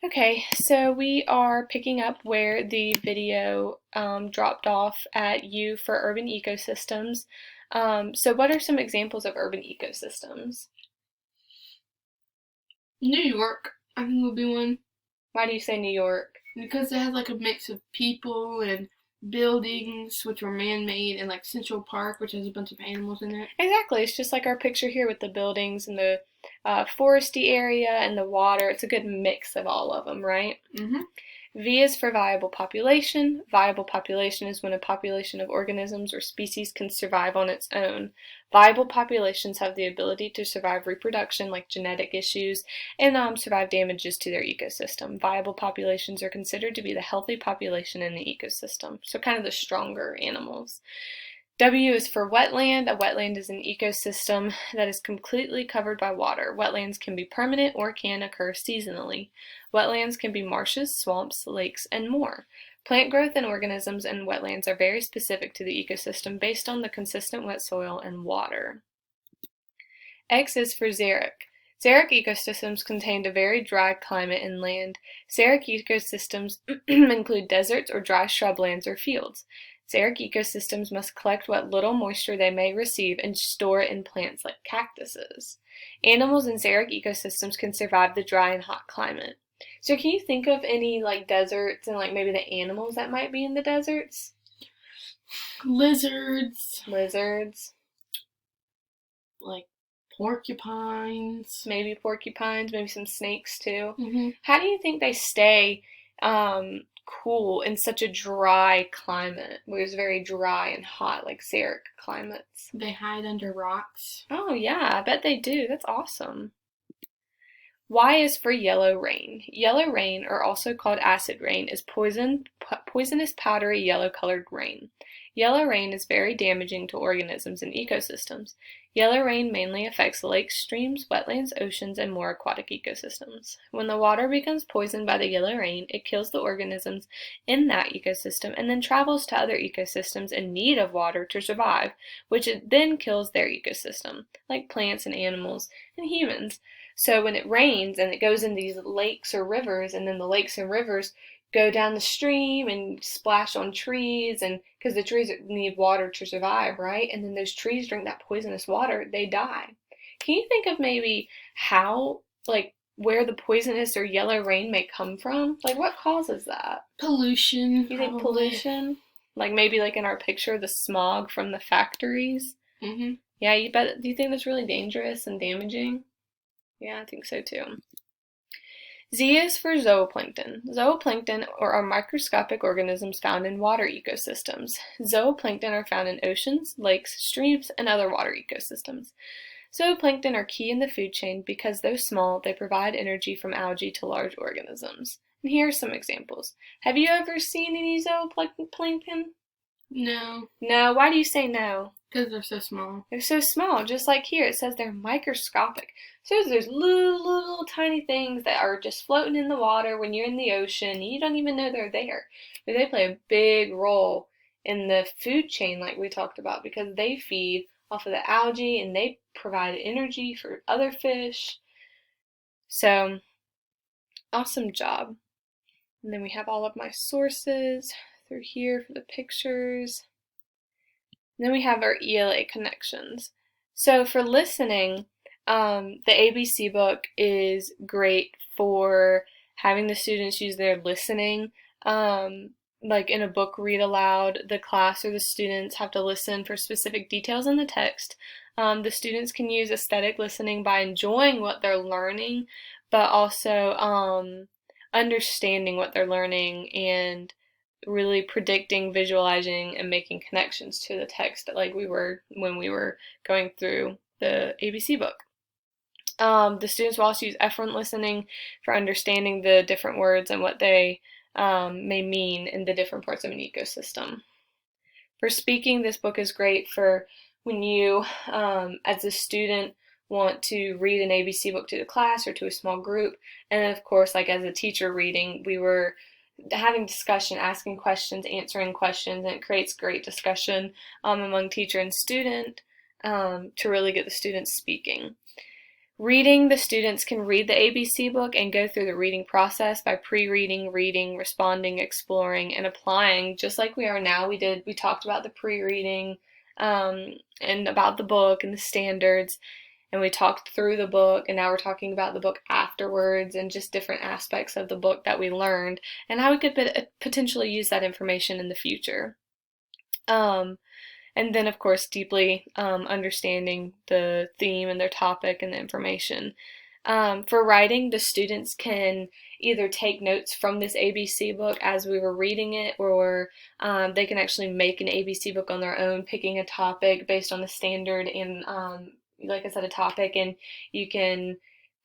Okay, so we are picking up where the video dropped off at U for urban ecosystems. So what are some examples of urban ecosystems? New York, I think would be one Why do you say New York? because it has like a mix of people and buildings, which were man-made, and like Central Park, which has a bunch of animals in it. Exactly, it's just like our picture here with the buildings and the foresty area and the water. It's a good mix of all of them, right? Mhm. V is for viable population. Viable population is when a population of organisms or species can survive on its own. Viable populations have the ability to survive reproduction, like genetic issues, and survive damages to their ecosystem. Viable populations are considered to be the healthy population in the ecosystem, so kind of the stronger animals. W is for wetland. A wetland is an ecosystem that is completely covered by water. Wetlands can be permanent or can occur seasonally. Wetlands can be marshes, swamps, lakes, and more. Plant growth and organisms in wetlands are very specific to the ecosystem based on the consistent wet soil and water. X is for xeric. Xeric ecosystems contain a very dry climate and land. Xeric ecosystems include deserts or dry shrublands or fields. Xeric ecosystems must collect what little moisture they may receive and store it in plants like cactuses. Animals in xeric ecosystems can survive the dry and hot climate. So can you think of any like deserts and like maybe the animals that might be in the deserts? Lizards, Lizards, like porcupines. maybe porcupines, maybe some snakes too. Mhm. How do you think they stay cool in such a dry climate where it's very dry and hot, like xeric climates? They hide under rocks. Oh, yeah, I bet they do. That's awesome. Y is for yellow rain. Yellow rain, or also called acid rain, is poisonous powdery yellow-colored rain. Yellow rain is very damaging to organisms and ecosystems. Yellow rain mainly affects lakes, streams, wetlands, oceans, and more aquatic ecosystems. When the water becomes poisoned by the yellow rain, it kills the organisms in that ecosystem and then travels to other ecosystems in need of water to survive, which it then kills their ecosystem, like plants and animals and humans. So when it rains and it goes in these lakes or rivers, and then the lakes and rivers go down the stream and splash on trees, and because the trees need water to survive, right? And then those trees drink that poisonous water, they die. Can you think of maybe how, like, where the poisonous or yellow rain may come from? Like, what causes that? Pollution, You think probably. pollution? Like maybe like in our picture, the smog from the factories? Mhm. Yeah, you bet. Do you think that's really dangerous and damaging? Yeah, I think so too. Z is for zooplankton. Zooplankton are microscopic organisms found in water ecosystems. Zooplankton are found in oceans, lakes, streams, and other water ecosystems. Zooplankton are key in the food chain because though small, they provide energy from algae to large organisms. And here are some examples. Have you ever seen any zooplankton? No, No. Why do you say no? because they're so small. They're so small, just like here. It says they're microscopic. So there's little tiny things that are just floating in the water when you're in the ocean. You don't even know they're there. But they play a big role in the food chain like we talked about because they feed off of the algae and they provide energy for other fish. So awesome job. And then we have all of my sources through here for the pictures. And then we have our ELA connections. So for listening, the ABC book is great for having the students use their listening. Like in a book read aloud, the class or the students have to listen for specific details in the text. The students can use aesthetic listening by enjoying what they're learning, but also understanding what they're learning and really predicting, visualizing, and making connections to the text like we were when we were going through the ABC book. The students will also use efferent listening for understanding the different words and what they may mean in the different parts of an ecosystem. For speaking, this book is great for when you, as a student, want to read an ABC book to the class or to a small group. And of course, like as a teacher reading, we were having discussion, asking questions, answering questions, and it creates great discussion among teacher and student to really get the students speaking. Reading, the students can read the ABC book and go through the reading process by pre-reading, reading, responding, exploring, and applying, just like we are now. We talked about the pre-reading and about the book and the standards, and we talked through the book, and now we're talking about the book afterwards and just different aspects of the book that we learned and how we could potentially use that information in the future. Um, and then, of course, deeply understanding the theme and their topic and the information. For writing, the students can either take notes from this ABC book as we were reading it, or they can actually make an ABC book on their own, picking a topic based on the standard and, like I said, a topic, and you can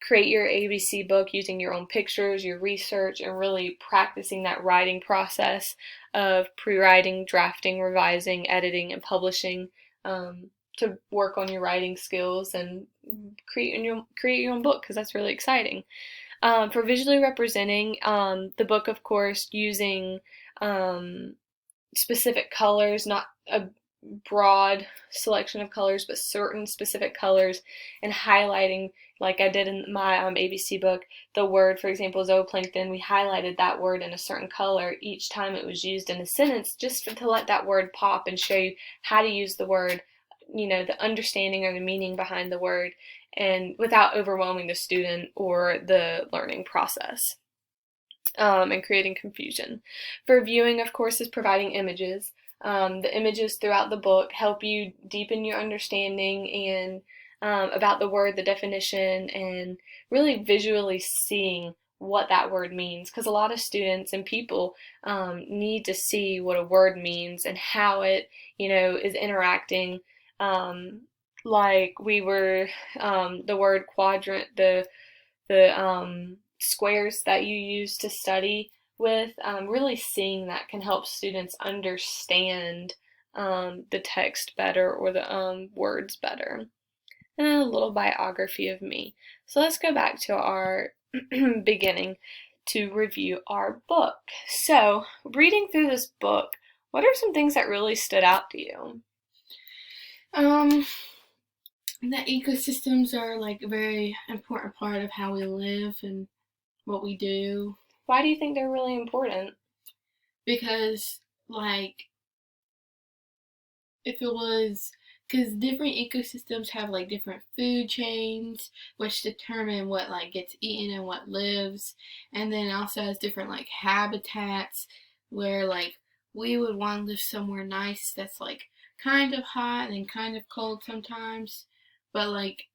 create your ABC book using your own pictures, your research, and really practicing that writing process of pre-writing, drafting, revising, editing, and publishing to work on your writing skills and create your own book, because that's really exciting. For visually representing the book, of course, using specific colors, not a broad selection of colors, but certain specific colors, and highlighting, like I did in my ABC book, the word, for example, zooplankton. We highlighted that word in a certain color each time it was used in a sentence, just to let that word pop and show you how to use the word, the understanding or the meaning behind the word, and without overwhelming the student or the learning process. And creating confusion. For viewing, of course, is providing images. The images throughout the book help you deepen your understanding and about the word, the definition, and really visually seeing what that word means, because a lot of students and people need to see what a word means and how it, is interacting. Like we were, the word quadrant, the squares that you use to study with, really seeing that can help students understand the text better, or the words better. And then a little biography of me. So let's go back to our beginning to review our book. So, reading through this book, what are some things that really stood out to you? The ecosystems are like a very important part of how we live and what we do. Why do you think they're really important? Because, like, if it was, because different ecosystems have like different food chains, which determine what like gets eaten and what lives, and then it also has different like habitats where like we would want to live somewhere nice that's like kind of hot and kind of cold sometimes, but like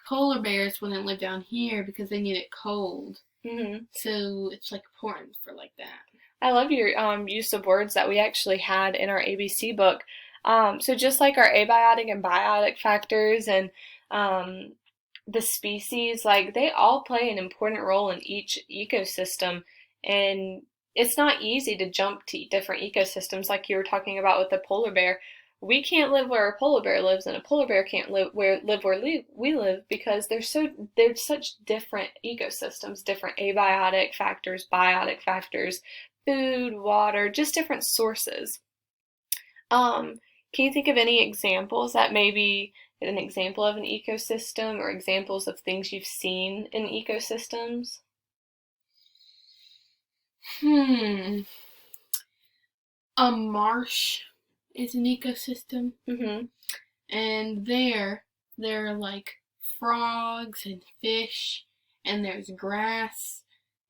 polar bears wouldn't live down here because they need it cold. Mm-hmm. So it's like important for like that. I love your use of words that we actually had in our ABC book. So just like our abiotic and biotic factors and the species, like they all play an important role in each ecosystem. And it's not easy to jump to different ecosystems like you were talking about with the polar bear. We can't live where a polar bear lives, and a polar bear can't live where we live, because they're such different ecosystems, different abiotic factors, biotic factors, food, water, just different sources. Um, can you think of any examples that maybe an example of an ecosystem, or examples of things you've seen in ecosystems? A marsh is an ecosystem, Mm-hmm. and there are like frogs and fish, and there's grass,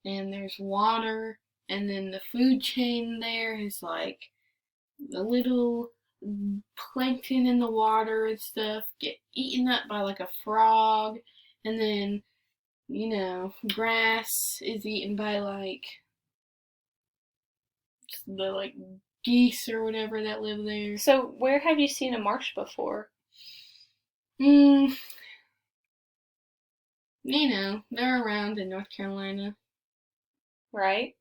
and there's water, and then the food chain there is like the little plankton in the water and stuff get eaten up by like a frog, and then grass is eaten by like the like geese or whatever that live there. So, where have you seen a marsh before? Mm, they're around in North Carolina. Right?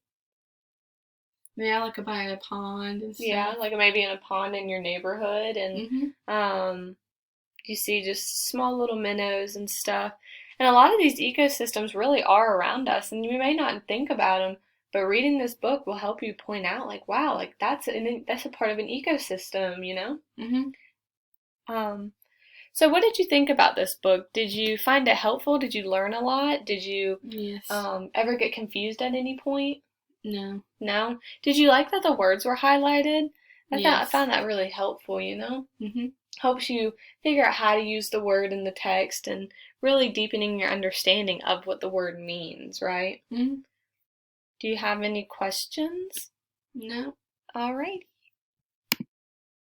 Yeah, like by a pond and Yeah, stuff. like maybe in a pond in your neighborhood, and Mhm. you see just small little minnows and stuff. And a lot of these ecosystems really are around us, and you may not think about them, but reading this book will help you point out, like, wow, like that's a part of an ecosystem, you know? Mhm. Um, So, what did you think about this book? Did you find it helpful? Did you learn a lot? Did you Yes. ever get confused at any point? No. No? Did you like that the words were highlighted? I Yes. found that really helpful, you know? Mhm. Helps you figure out how to use the word in the text and really deepening your understanding of what the word means, right? Mhm. Do you have any questions? No. All right.